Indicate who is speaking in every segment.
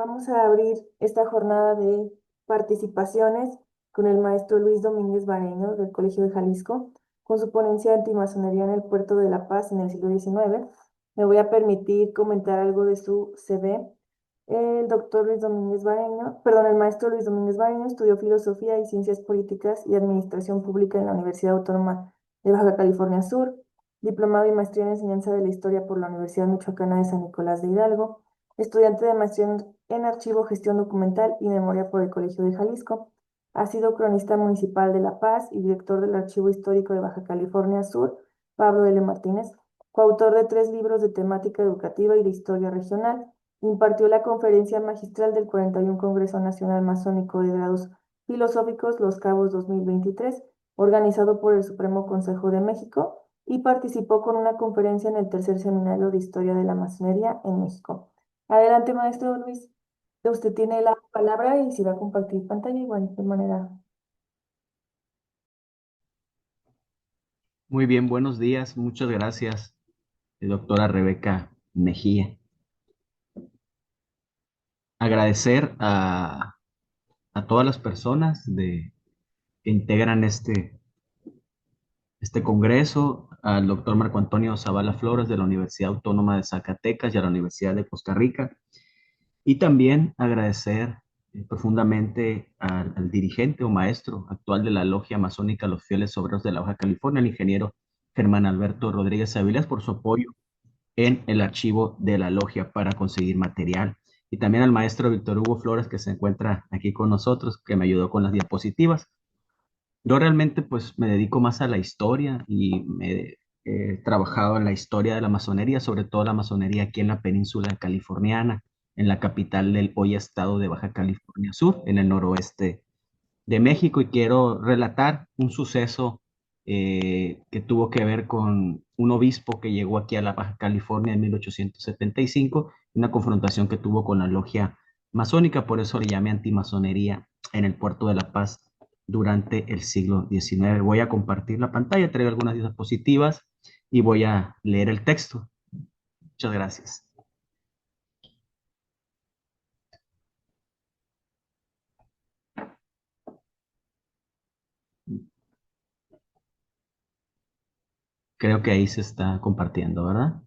Speaker 1: vamos a abrir esta jornada de participaciones con el maestro Luis Domínguez Bareño del Colegio de Jalisco, con su ponencia de antimasonería en el Puerto de La Paz en el siglo XIX. Me voy a permitir comentar algo de su CV. El doctor Luis Domínguez Bareño, perdón, el maestro Luis Domínguez Bareño estudió filosofía y ciencias políticas y administración pública en la Universidad Autónoma de Baja California Sur, diplomado y maestría en enseñanza de la historia por la Universidad Michoacana de San Nicolás de Hidalgo, estudiante de maestría en Archivo, Gestión Documental y Memoria por el Colegio de Jalisco. Ha sido cronista municipal de La Paz y director del Archivo Histórico de Baja California Sur, Pablo L. Martínez, coautor de 3 libros de temática educativa y de historia regional. Impartió la conferencia magistral del 41 Congreso Nacional Masónico de Grados Filosóficos Los Cabos 2023, organizado por el Supremo Consejo de México, y participó con una conferencia en el tercer seminario de Historia de la Masonería en México. Adelante, maestro Luis. Usted tiene la palabra y si va a compartir pantalla, igual, de manera.
Speaker 2: Muy bien, buenos días. Muchas gracias, doctora Rebeca Mejía. Agradecer a todas las personas que integran este congreso, al doctor Marco Antonio Zavala Flores de la Universidad Autónoma de Zacatecas y a la Universidad de Costa Rica. Y también agradecer profundamente al dirigente o maestro actual de la Logia Masónica Los Fieles Obreros de la Baja California, el ingeniero Germán Alberto Rodríguez Avilés, por su apoyo en el archivo de la logia para conseguir material. Y también al maestro Víctor Hugo Flores, que se encuentra aquí con nosotros, que me ayudó con las diapositivas. Yo realmente pues me dedico más a la historia y me he trabajado en la historia de la masonería, sobre todo la masonería aquí en la península californiana, en la capital del hoy estado de Baja California Sur, en el noroeste de México, y quiero relatar un suceso que tuvo que ver con un obispo que llegó aquí a la Baja California en 1875, una confrontación que tuvo con la logia masónica, por eso le llamé antimasonería en el puerto de La Paz durante el siglo XIX. Voy a compartir la pantalla, traigo algunas diapositivas y voy a leer el texto. Muchas gracias. Creo que ahí se está compartiendo, ¿verdad?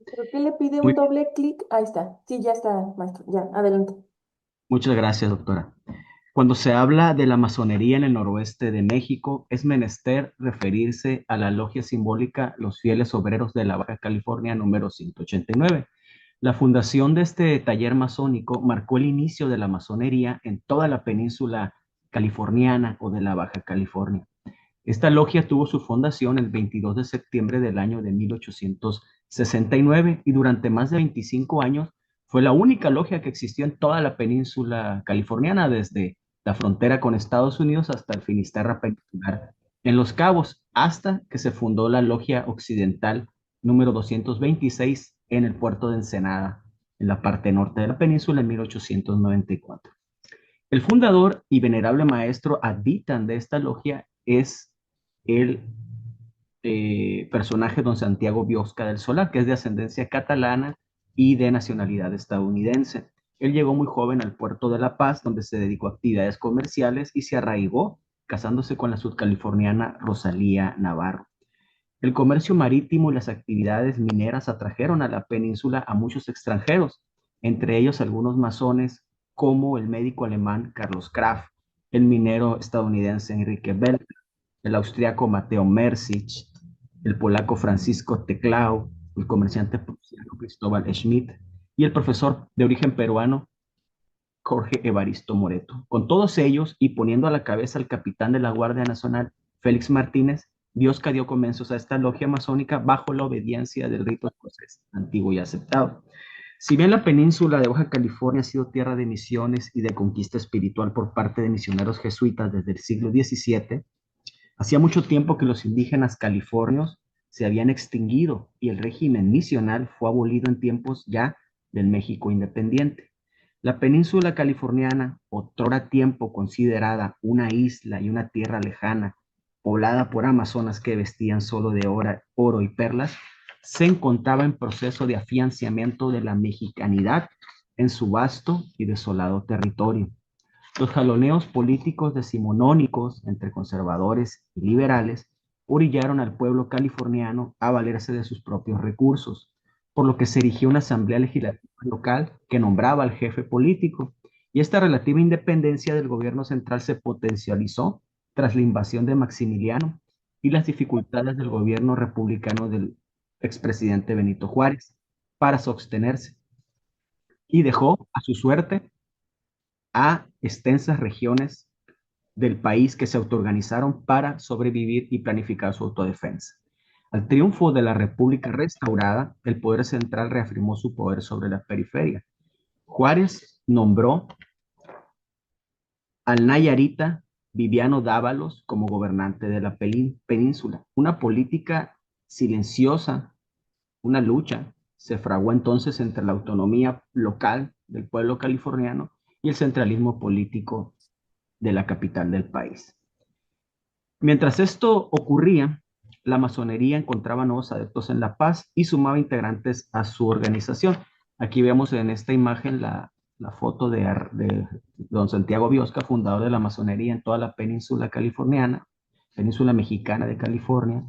Speaker 1: Creo que le pide
Speaker 2: Muy
Speaker 1: un doble clic. Ahí está. Sí, ya está, maestro. Ya, adelante.
Speaker 2: Muchas gracias, doctora. Cuando se habla de la masonería en el noroeste de México, es menester referirse a la logia simbólica Los Fieles Obreros de la Baja California número 189. La fundación de este taller masónico marcó el inicio de la masonería en toda la península californiana o de la Baja California. Esta logia tuvo su fundación el 22 de septiembre del año de 1869 y durante más de 25 años fue la única logia que existió en toda la península californiana, desde la frontera con Estados Unidos hasta el Finisterra peninsular en Los Cabos, hasta que se fundó la logia occidental número 226 en el puerto de Ensenada, en la parte norte de la península en 1894. El fundador y venerable maestro advitan de esta logia es el personaje don Santiago Biosca del Solar, que es de ascendencia catalana y de nacionalidad estadounidense. Él llegó muy joven al puerto de La Paz, donde se dedicó a actividades comerciales y se arraigó, casándose con la sudcaliforniana Rosalía Navarro. El comercio marítimo y las actividades mineras atrajeron a la península a muchos extranjeros, entre ellos algunos masones como el médico alemán Carlos Kraft, el minero estadounidense Enrique Bell, el austriaco Mateo Mersich, el polaco Francisco Teclau, el comerciante prusiano Cristóbal Schmidt y el profesor de origen peruano Jorge Evaristo Moreto. Con todos ellos y poniendo a la cabeza al capitán de la Guardia Nacional, Félix Martínez, Biosca dio comienzos a esta logia masónica bajo la obediencia del rito escocés antiguo y aceptado. Si bien la península de Baja California ha sido tierra de misiones y de conquista espiritual por parte de misioneros jesuitas desde el siglo XVII, hacía mucho tiempo que los indígenas californios se habían extinguido y el régimen misional fue abolido en tiempos ya del México independiente. La península californiana, otrora tiempo considerada una isla y una tierra lejana, poblada por amazonas que vestían solo de oro y perlas, se encontraba en proceso de afianzamiento de la mexicanidad en su vasto y desolado territorio. Los jaloneos políticos decimonónicos entre conservadores y liberales orillaron al pueblo californiano a valerse de sus propios recursos, por lo que se erigió una asamblea legislativa local que nombraba al jefe político, y esta relativa independencia del gobierno central se potencializó tras la invasión de Maximiliano y las dificultades del gobierno republicano del expresidente Benito Juárez para sostenerse, y dejó a su suerte a extensas regiones del país que se autoorganizaron para sobrevivir y planificar su autodefensa. Al triunfo de la República restaurada, el poder central reafirmó su poder sobre la periferia. Juárez nombró al nayarita Viviano Dávalos como gobernante de la península. Una política silenciosa, una lucha, se fraguó entonces entre la autonomía local del pueblo californiano y el centralismo político de la capital del país. Mientras esto ocurría, la masonería encontraba nuevos adeptos en La Paz y sumaba integrantes a su organización. Aquí vemos en esta imagen la foto de don Santiago Biosca, fundador de la masonería en toda la península californiana, península mexicana de California,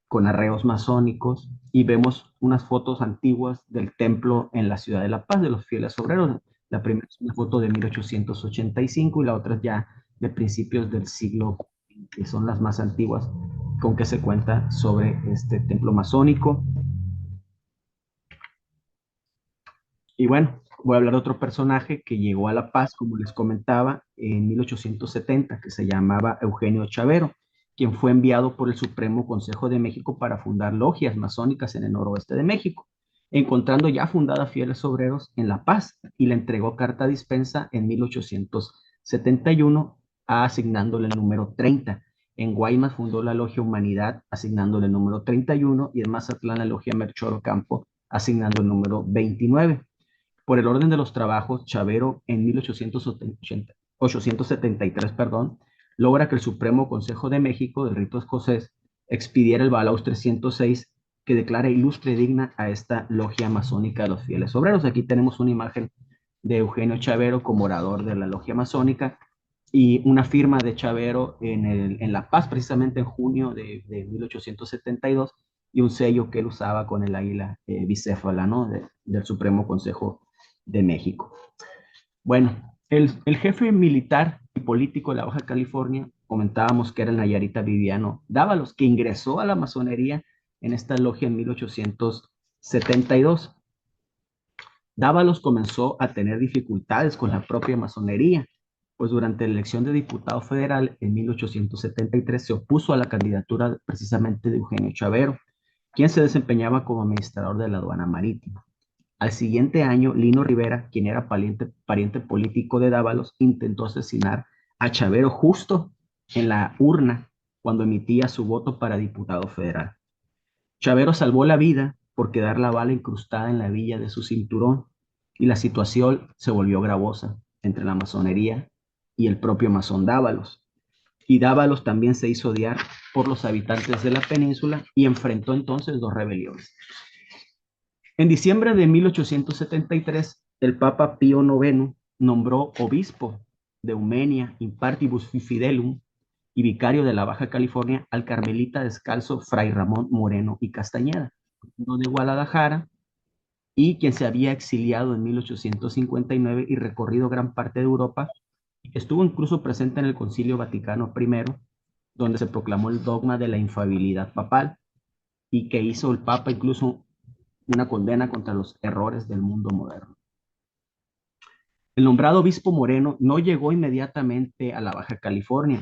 Speaker 2: con arreos masónicos, y vemos unas fotos antiguas del templo en la ciudad de La Paz de los fieles obreros. La primera es una foto de 1885 y la otra ya de principios del siglo, que son las más antiguas con que se cuenta sobre este templo masónico. Y bueno, voy a hablar de otro personaje que llegó a La Paz, como les comentaba, en 1870, que se llamaba Eugenio Chavero, quien fue enviado por el Supremo Consejo de México para fundar logias masónicas en el noroeste de México, encontrando ya fundada Fieles Obreros en La Paz, y le entregó carta dispensa en 1871, asignándole el número 30. En Guaymas fundó la Logia Humanidad, asignándole el número 31, y en Mazatlán la Logia Melchor Ocampo, asignando el número 29. Por el orden de los trabajos, Chavero en 1873, perdón, logra que el Supremo Consejo de México del Rito Escocés expidiera el Balaustre 106, que declara ilustre y digna a esta logia masónica de los fieles obreros. Aquí tenemos una imagen de Eugenio Chavero como orador de la logia masónica, y una firma de Chavero en La Paz, precisamente en junio de 1872, y un sello que él usaba con el águila bicéfala, ¿no? Del Supremo Consejo de México. Bueno, el jefe militar y político de la Baja California, comentábamos que era el nayarita Viviano Dávalos, que ingresó a la masonería en esta logia en 1872. Dávalos comenzó a tener dificultades con la propia masonería, pues durante la elección de diputado federal en 1873 se opuso a la candidatura precisamente de Eugenio Chavero, quien se desempeñaba como administrador de la aduana marítima. Al siguiente año, Lino Rivera, quien era pariente político de Dávalos, intentó asesinar a Chavero justo en la urna cuando emitía su voto para diputado federal. Chavero salvó la vida por quedar la bala incrustada en la villa de su cinturón, y la situación se volvió gravosa entre la masonería y el propio masón Dávalos. Y Dávalos también se hizo odiar por los habitantes de la península y enfrentó entonces dos rebeliones. En diciembre de 1873, el Papa Pío IX nombró obispo de Eumenia in partibus fidelum y vicario de la Baja California al carmelita descalzo Fray Ramón Moreno y Castañeda, uno de Guadalajara, y quien se había exiliado en 1859 y recorrido gran parte de Europa. Estuvo incluso presente en el Concilio Vaticano I, donde se proclamó el dogma de la infalibilidad papal, y que hizo el Papa incluso una condena contra los errores del mundo moderno. El nombrado obispo Moreno no llegó inmediatamente a la Baja California.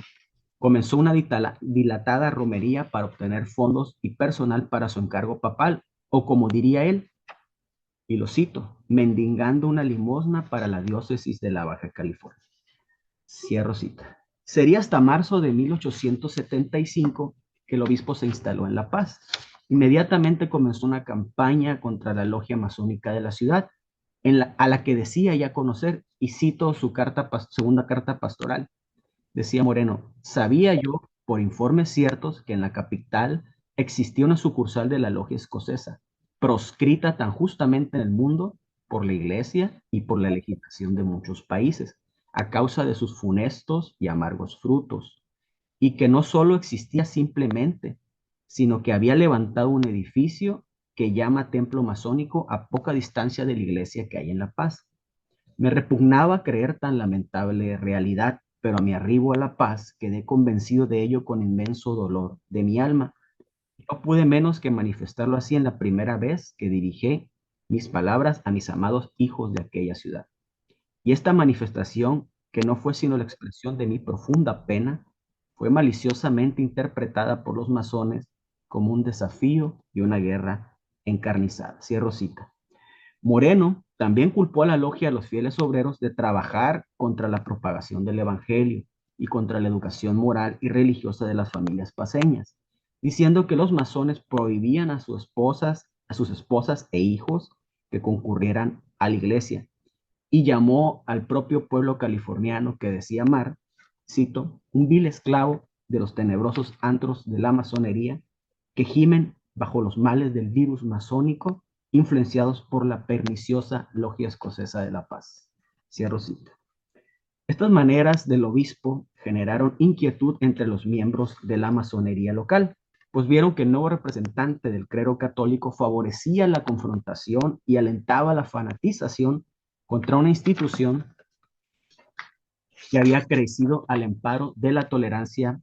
Speaker 2: Comenzó una dilatada romería para obtener fondos y personal para su encargo papal, o como diría él, y lo cito, mendigando una limosna para la diócesis de la Baja California. Cierro cita. Sería hasta marzo de 1875 que el obispo se instaló en La Paz. Inmediatamente comenzó una campaña contra la logia masónica de la ciudad, a la que decía ya conocer, y cito su segunda carta pastoral. Decía Moreno: sabía yo por informes ciertos que en la capital existía una sucursal de la logia escocesa, proscrita tan justamente en el mundo por la Iglesia y por la legislación de muchos países, a causa de sus funestos y amargos frutos, y que no solo existía simplemente, sino que había levantado un edificio que llama templo masónico a poca distancia de la iglesia que hay en La Paz. Me repugnaba creer tan lamentable realidad, pero a mi arribo a La Paz quedé convencido de ello con inmenso dolor de mi alma. No pude menos que manifestarlo así en la primera vez que dirigí mis palabras a mis amados hijos de aquella ciudad. Y esta manifestación, que no fue sino la expresión de mi profunda pena, fue maliciosamente interpretada por los masones como un desafío y una guerra encarnizada. Cierro cita. Moreno también culpó a la logia a los fieles obreros de trabajar contra la propagación del evangelio y contra la educación moral y religiosa de las familias paceñas, diciendo que los masones prohibían a sus esposas e hijos que concurrieran a la iglesia, y llamó al propio pueblo californiano que decía amar, cito, un vil esclavo de los tenebrosos antros de la masonería que gimen bajo los males del virus masónico influenciados por la perniciosa logia escocesa de la paz. Cierro cita. Estas maneras del obispo generaron inquietud entre los miembros de la masonería local, pues vieron que el nuevo representante del clero católico favorecía la confrontación y alentaba la fanatización contra una institución que había crecido al amparo de la tolerancia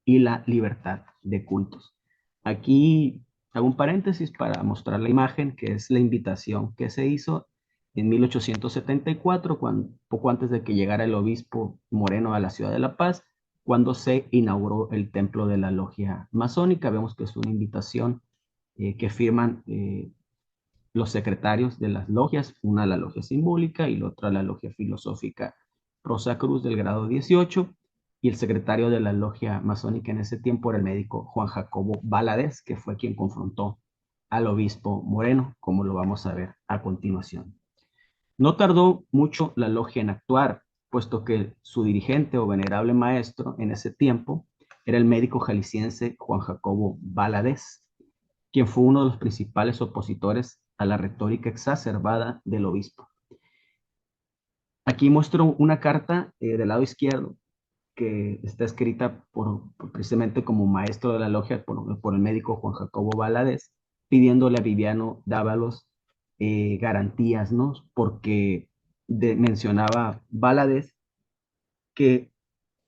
Speaker 2: y la libertad de cultos. Aquí hago un paréntesis para mostrar la imagen, que es la invitación que se hizo en 1874, poco antes de que llegara el obispo Moreno a la ciudad de La Paz, cuando se inauguró el templo de la logia masónica. Vemos que es una invitación que firman los secretarios de las logias, una la logia simbólica y la otra la logia filosófica Rosa Cruz del grado 18, y el secretario de la logia masónica en ese tiempo era el médico Juan Jacobo Valadez, que fue quien confrontó al obispo Moreno, como lo vamos a ver a continuación. No tardó mucho la logia en actuar, puesto que su dirigente o venerable maestro en ese tiempo era el médico jalisciense Juan Jacobo Valadez, quien fue uno de los principales opositores a la retórica exacerbada del obispo. Aquí muestro una carta del lado izquierdo que está escrita precisamente como maestro de la logia por el médico Juan Jacobo Valadez, pidiéndole a Viviano Dávalos garantías, ¿no? Porque mencionaba Valadez que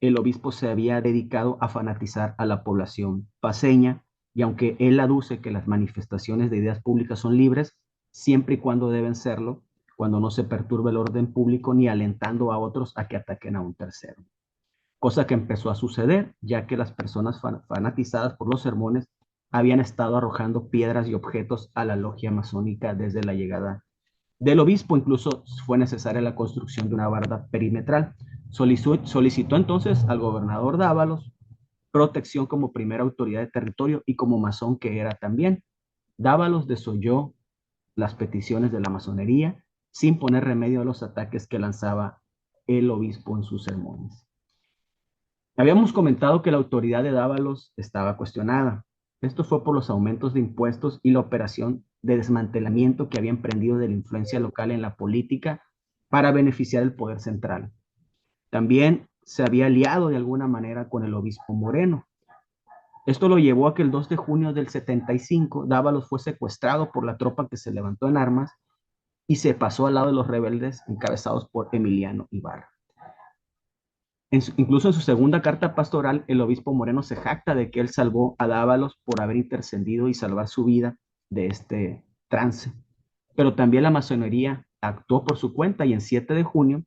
Speaker 2: el obispo se había dedicado a fanatizar a la población paceña, y aunque él aduce que las manifestaciones de ideas públicas son libres, siempre y cuando deben serlo, cuando no se perturbe el orden público ni alentando a otros a que ataquen a un tercero. Cosa que empezó a suceder, ya que las personas fanatizadas por los sermones habían estado arrojando piedras y objetos a la logia masónica desde la llegada del obispo. Incluso fue necesaria la construcción de una barda perimetral. Solicitó entonces al gobernador Dávalos protección como primera autoridad de territorio y como masón que era también. Dávalos desoyó las peticiones de la masonería sin poner remedio a los ataques que lanzaba el obispo en sus sermones. Habíamos comentado que la autoridad de Dávalos estaba cuestionada. Esto fue por los aumentos de impuestos y la operación de desmantelamiento que había emprendido de la influencia local en la política para beneficiar el poder central. También se había aliado de alguna manera con el obispo Moreno. Esto lo llevó a que el 2 de junio del 75 Dávalos fue secuestrado por la tropa que se levantó en armas y se pasó al lado de los rebeldes encabezados por Emiliano Ibarra. Incluso en su segunda carta pastoral, el obispo Moreno se jacta de que él salvó a Dávalos por haber intercedido y salvar su vida de este trance. Pero también la masonería actuó por su cuenta, y en 7 de junio,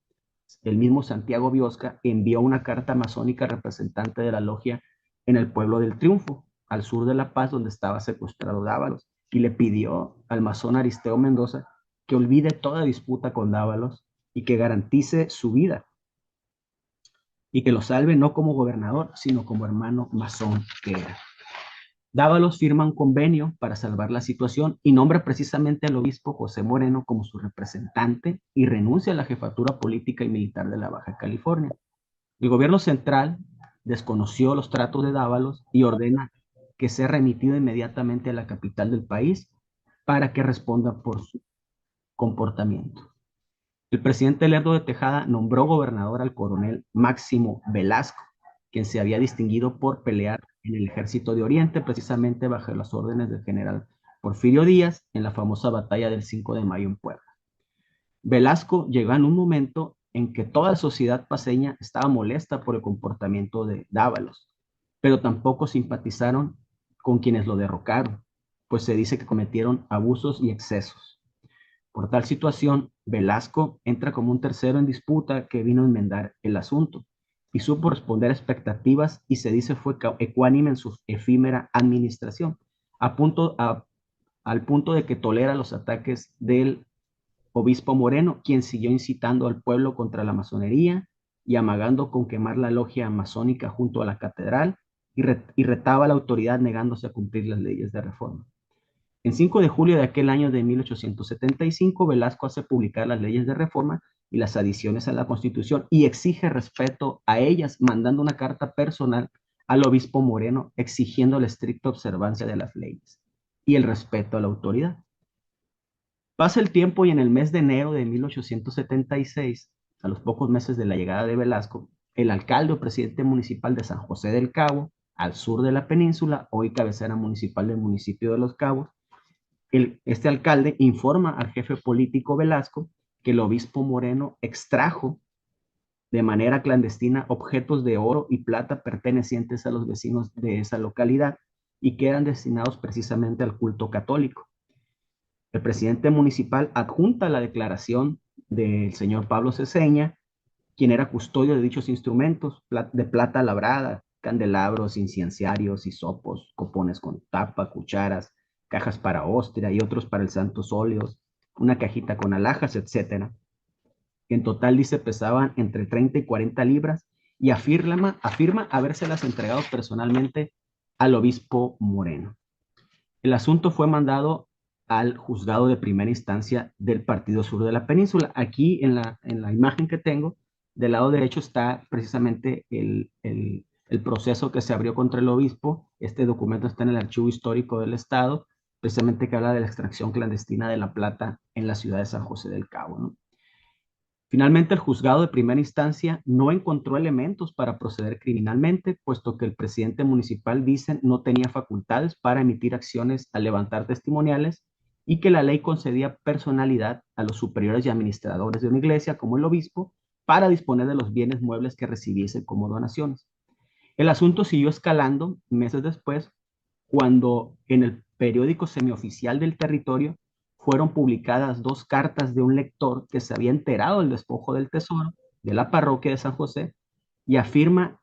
Speaker 2: el mismo Santiago Biosca envió una carta masónica representante de la logia en el pueblo del Triunfo, al sur de La Paz, donde estaba secuestrado Dávalos, y le pidió al masón Aristeo Mendoza que olvide toda disputa con Dávalos y que garantice su vida y que lo salve no como gobernador, sino como hermano masón que era. Dávalos firma un convenio para salvar la situación y nombra precisamente al obispo José Moreno como su representante y renuncia a la jefatura política y militar de la Baja California. El gobierno central desconoció los tratos de Dávalos y ordena que sea remitido inmediatamente a la capital del país para que responda por su comportamiento. El presidente Lerdo de Tejada nombró gobernador al coronel Máximo Velasco, quien se había distinguido por pelear en el ejército de Oriente, precisamente bajo las órdenes del general Porfirio Díaz en la famosa batalla del 5 de mayo en Puebla. Velasco llegó en un momento en que toda la sociedad paceña estaba molesta por el comportamiento de Dávalos, pero tampoco simpatizaron con quienes lo derrocaron, pues se dice que cometieron abusos y excesos. Por tal situación, Velasco entra como un tercero en disputa que vino a enmendar el asunto y supo responder a expectativas y se dice fue ecuánime en su efímera administración, a punto, al punto de que tolera los ataques del obispo Moreno, quien siguió incitando al pueblo contra la masonería y amagando con quemar la logia masónica junto a la catedral y retaba a la autoridad negándose a cumplir las leyes de reforma. En 5 de julio de aquel año de 1875, Velasco hace publicar las leyes de reforma y las adiciones a la Constitución y exige respeto a ellas, mandando una carta personal al obispo Moreno exigiendo la estricta observancia de las leyes y el respeto a la autoridad. Pasa el tiempo y en el mes de enero de 1876, a los pocos meses de la llegada de Velasco, el alcalde o presidente municipal de San José del Cabo, al sur de la península, hoy cabecera municipal del municipio de Los Cabos, este alcalde informa al jefe político Velasco que el obispo Moreno extrajo de manera clandestina objetos de oro y plata pertenecientes a los vecinos de esa localidad y que eran destinados precisamente al culto católico. El presidente municipal adjunta la declaración del señor Pablo Ceseña, quien era custodio de dichos instrumentos de plata labrada, candelabros, incienciarios, hisopos, copones con tapa, cucharas, cajas para hostia y otros para el santos óleos, una cajita con alhajas, etcétera. En total, dice, pesaban entre 30 y 40 libras y afirma habérselas entregado personalmente al obispo Moreno. El asunto fue mandado al juzgado de primera instancia del Partido Sur de la Península. Aquí en la imagen que tengo, del lado derecho está precisamente el proceso que se abrió contra el obispo. Este documento está en el Archivo Histórico del Estado, precisamente que habla de la extracción clandestina de la plata en la ciudad de San José del Cabo, ¿no? Finalmente, el juzgado de primera instancia no encontró elementos para proceder criminalmente, puesto que el presidente municipal, dicen, no tenía facultades para emitir acciones al levantar testimoniales y que la ley concedía personalidad a los superiores y administradores de una iglesia, como el obispo, para disponer de los bienes muebles que recibiese como donaciones. El asunto siguió escalando meses después, cuando en el periódico semioficial del territorio fueron publicadas dos cartas de un lector que se había enterado del despojo del tesoro de la parroquia de San José y afirma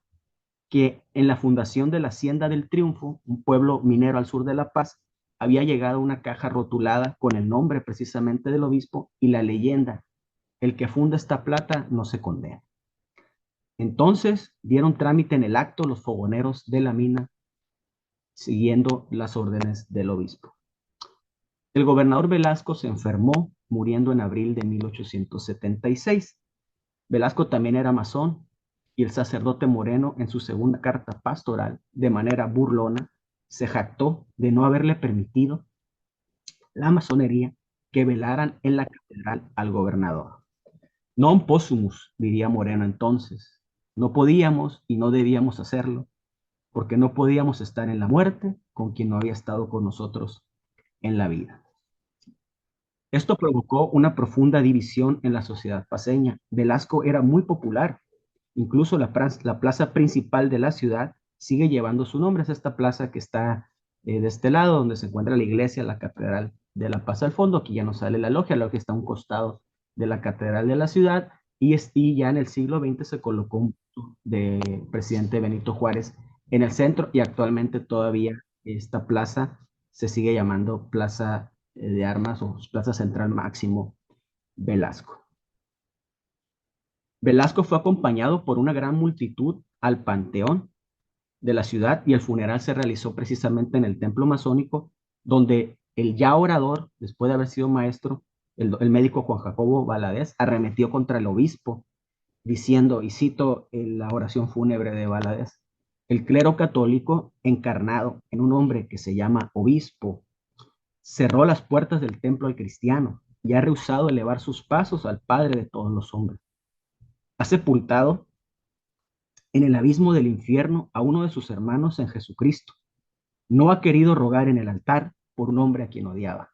Speaker 2: que en la fundación de la Hacienda del Triunfo, un pueblo minero al sur de La Paz, había llegado una caja rotulada con el nombre precisamente del obispo y la leyenda: el que funda esta plata no se condena. Entonces dieron trámite en el acto los fogoneros de la mina, siguiendo las órdenes del obispo. El gobernador Velasco se enfermó, muriendo en abril de 1876. Velasco también era masón y el sacerdote Moreno, en su segunda carta pastoral, de manera burlona, se jactó de no haberle permitido la masonería que velaran en la catedral al gobernador. Non possumus, diría Moreno entonces. No podíamos y no debíamos hacerlo, porque no podíamos estar en la muerte con quien no había estado con nosotros en la vida. Esto provocó una profunda división en la sociedad paceña. Velasco era muy popular. Incluso la plaza principal de la ciudad sigue llevando su nombre. Es esta plaza que está de este lado, donde se encuentra la iglesia, la catedral de La Paz al fondo. Aquí ya no sale la logia está a un costado de la catedral de la ciudad. Y ya en el siglo XX se colocó un de presidente Benito Juárez en el centro y actualmente todavía esta plaza se sigue llamando Plaza de Armas o Plaza Central Máximo Velasco. Velasco fue acompañado por una gran multitud al panteón de la ciudad y el funeral se realizó precisamente en el templo masónico, donde el ya orador, después de haber sido maestro, el médico Juan Jacobo Valadez, arremetió contra el obispo, diciendo, y cito la oración fúnebre de Valadez: El clero católico, encarnado en un hombre que se llama obispo, cerró las puertas del templo al cristiano y ha rehusado elevar sus pasos al Padre de todos los hombres. Ha sepultado en el abismo del infierno a uno de sus hermanos en Jesucristo. No ha querido rogar en el altar por un hombre a quien odiaba.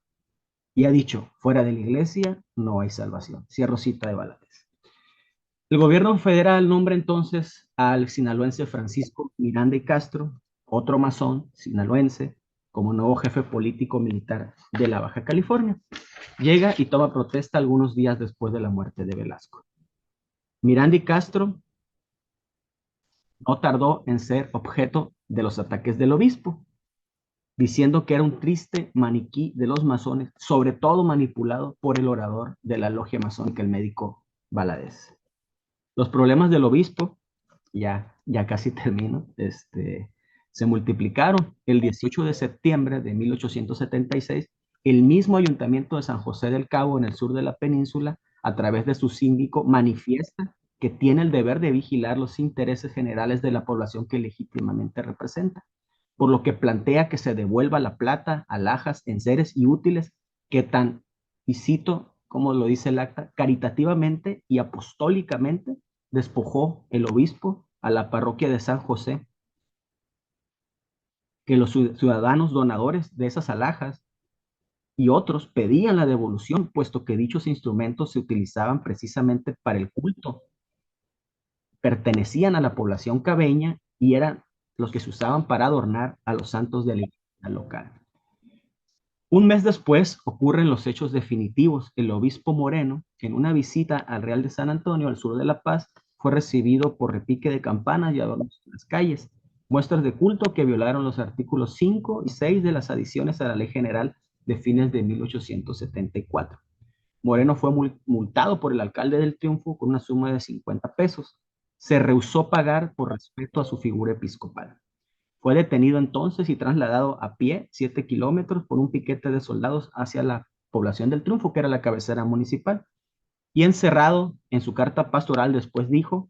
Speaker 2: Y ha dicho, fuera de la iglesia no hay salvación. Cierro cita de Valadez. El gobierno federal nombra entonces al sinaloense Francisco Miranda y Castro, otro masón sinaloense, como nuevo jefe político militar de la Baja California. Llega y toma protesta algunos días después de la muerte de Velasco. Miranda y Castro no tardó en ser objeto de los ataques del obispo, diciendo que era un triste maniquí de los masones, sobre todo manipulado por el orador de la logia masónica, el médico Valadez. Los problemas del obispo, ya casi termino, se multiplicaron. El 18 de septiembre de 1876, el mismo ayuntamiento de San José del Cabo, en el sur de la península, a través de su síndico, manifiesta que tiene el deber de vigilar los intereses generales de la población que legítimamente representa, por lo que plantea que se devuelva la plata, alhajas, enseres y útiles que tan, y cito como lo dice el acta, caritativamente y apostólicamente despojó el obispo a la parroquia de San José, que los ciudadanos donadores de esas alhajas y otros pedían la devolución, puesto que dichos instrumentos se utilizaban precisamente para el culto, pertenecían a la población cabeña y eran los que se usaban para adornar a los santos de la iglesia local. Un mes después ocurren los hechos definitivos. El obispo Moreno, en una visita al Real de San Antonio, al sur de La Paz, fue recibido por repique de campanas y adornos en las calles, muestras de culto que violaron los artículos 5 y 6 de las adiciones a la Ley General de fines de 1874. Moreno fue multado por el alcalde del Triunfo con una suma de 50 pesos. Se rehusó pagar por respeto a su figura episcopal. Fue detenido entonces y trasladado a pie 7 kilómetros por un piquete de soldados hacia la población del Triunfo, que era la cabecera municipal, y encerrado en su carta pastoral después dijo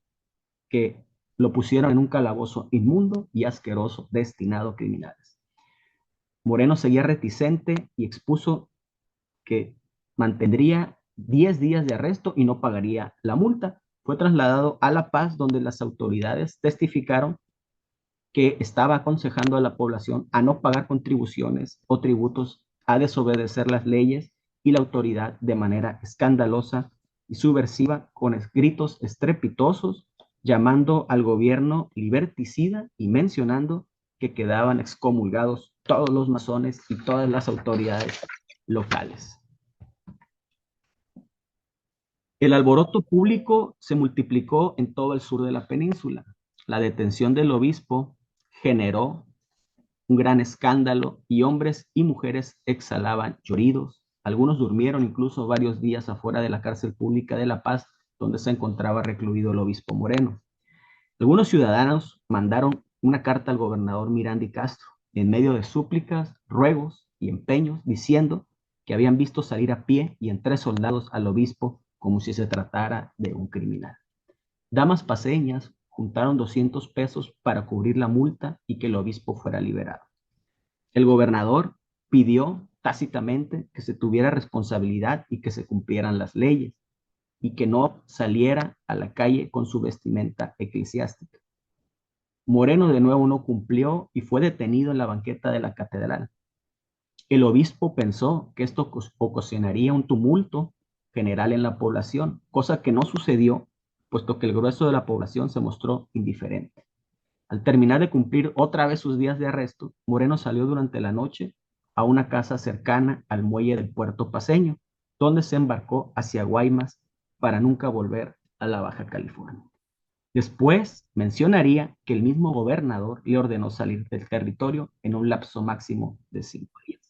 Speaker 2: que lo pusieron en un calabozo inmundo y asqueroso destinado a criminales. Moreno seguía reticente y expuso que mantendría 10 días de arresto y no pagaría la multa. Fue trasladado a La Paz, donde las autoridades testificaron que estaba aconsejando a la población a no pagar contribuciones o tributos, a desobedecer las leyes y la autoridad de manera escandalosa y subversiva, con gritos estrepitosos, llamando al gobierno liberticida y mencionando que quedaban excomulgados todos los masones y todas las autoridades locales. El alboroto público se multiplicó en todo el sur de la península. La detención del obispo generó un gran escándalo y hombres y mujeres exhalaban lloridos. Algunos durmieron incluso varios días afuera de la cárcel pública de La Paz, donde se encontraba recluido el obispo Moreno. Algunos ciudadanos mandaron una carta al gobernador Miranda y Castro, en medio de súplicas, ruegos y empeños, diciendo que habían visto salir a pie y en 3 soldados al obispo como si se tratara de un criminal. Damas paseñas juntaron 200 pesos para cubrir la multa y que el obispo fuera liberado. El gobernador pidió tácitamente que se tuviera responsabilidad y que se cumplieran las leyes y que no saliera a la calle con su vestimenta eclesiástica. Moreno de nuevo no cumplió y fue detenido en la banqueta de la catedral. El obispo pensó que esto ocasionaría un tumulto general en la población, cosa que no sucedió, puesto que el grueso de la población se mostró indiferente. Al terminar de cumplir otra vez sus días de arresto, Moreno salió durante la noche a una casa cercana al muelle del puerto paceño, donde se embarcó hacia Guaymas para nunca volver a la Baja California. Después mencionaría que el mismo gobernador le ordenó salir del territorio en un lapso máximo de 5 días.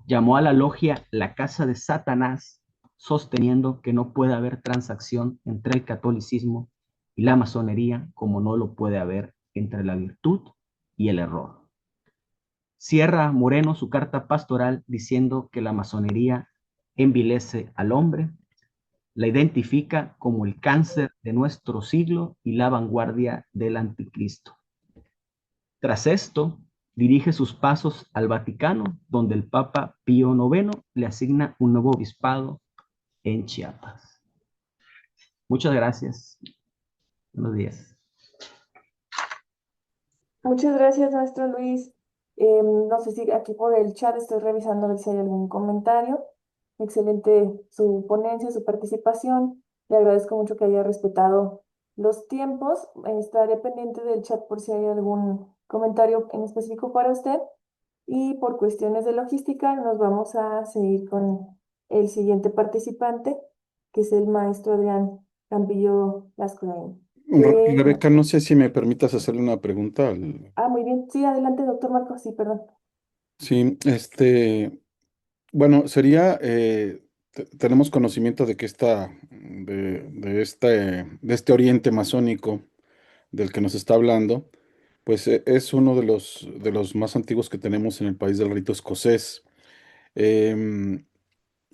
Speaker 2: Llamó a la logia la Casa de Satanás, sosteniendo que no puede haber transacción entre el catolicismo y la masonería, como no lo puede haber entre la virtud y el error. Cierra Moreno su carta pastoral diciendo que la masonería envilece al hombre, la identifica como el cáncer de nuestro siglo y la vanguardia del anticristo. Tras esto, dirige sus pasos al Vaticano, donde el Papa Pío IX le asigna un nuevo obispado en Chiapas. Muchas gracias. Buenos días.
Speaker 1: Muchas gracias, maestro Luis. No sé si aquí por el chat estoy revisando a ver si hay algún comentario. Excelente su ponencia, su participación. Le agradezco mucho que haya respetado los tiempos. Estaré pendiente del chat por si hay algún comentario en específico para usted. Y por cuestiones de logística, nos vamos a seguir con el siguiente participante, que es el maestro Adrián Campillo Lascurain.
Speaker 3: Rebeca, no sé si me permitas hacerle una pregunta.
Speaker 1: Muy bien. Sí, adelante, doctor Marcos. Sí, perdón.
Speaker 3: Sí, bueno, sería, tenemos conocimiento de que de este oriente masónico del que nos está hablando, pues es uno de los más antiguos que tenemos en el país del rito escocés. Em,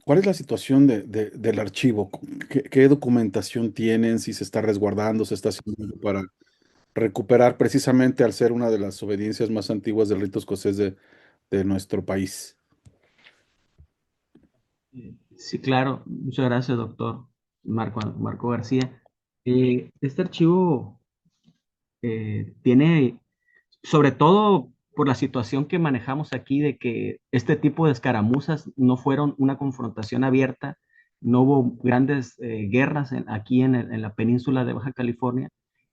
Speaker 3: ¿Cuál es la situación del archivo? ¿Qué documentación tienen? Si se está resguardando, se está haciendo algo para recuperar precisamente al ser una de las obediencias más antiguas del rito escocés de nuestro país.
Speaker 2: Sí, claro. Muchas gracias, doctor Marco García. Este archivo tiene, sobre todo por la situación que manejamos aquí, de que este tipo de escaramuzas no fueron una confrontación abierta, no hubo grandes guerras aquí en la península de Baja California,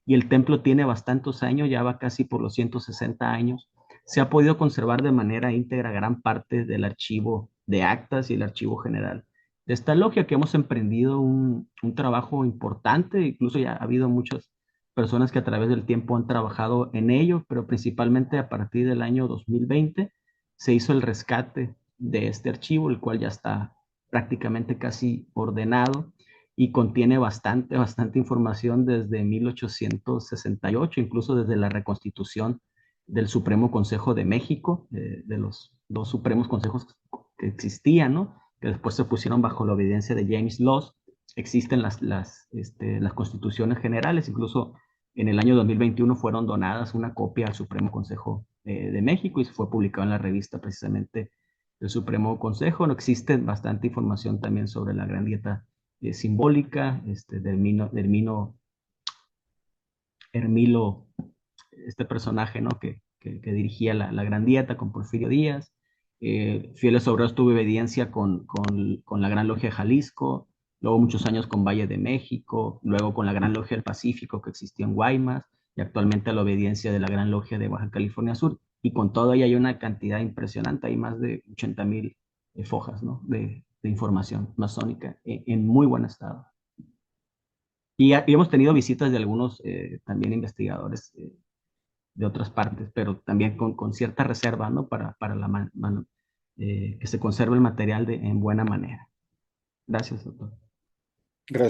Speaker 2: y el templo tiene bastantes años, ya va casi por los 160 años. Se ha podido conservar de manera íntegra gran parte del archivo de actas y el archivo general de esta logia, que hemos emprendido un trabajo importante. Incluso ya ha habido muchas personas que a través del tiempo han trabajado en ello, pero principalmente a partir del año 2020 se hizo el rescate de este archivo, el cual ya está prácticamente casi ordenado y contiene bastante información desde 1868, incluso desde la reconstitución del Supremo Consejo de México, de los dos Supremos Consejos que existían, ¿no? Que después se pusieron bajo la obediencia de James Laws. Existen las constituciones generales, incluso en el año 2021 fueron donadas una copia al Supremo Consejo de México y se fue publicado en la revista precisamente del Supremo Consejo. No existe bastante información también sobre la gran dieta simbólica Hermilo, este personaje, ¿no? que dirigía la gran dieta con Porfirio Díaz. Fieles Obreros tuvo obediencia con la Gran Logia de Jalisco, luego muchos años con Valle de México, luego con la Gran Logia del Pacífico que existía en Guaymas, y actualmente a la obediencia de la Gran Logia de Baja California Sur. Y con todo ahí hay una cantidad impresionante, hay más de 80,000 fojas, ¿no? de información masónica en muy buen estado. Y hemos tenido visitas de algunos también investigadores de otras partes, pero también con cierta reserva, ¿no? Para que se conserve el material en buena manera. Gracias, doctor.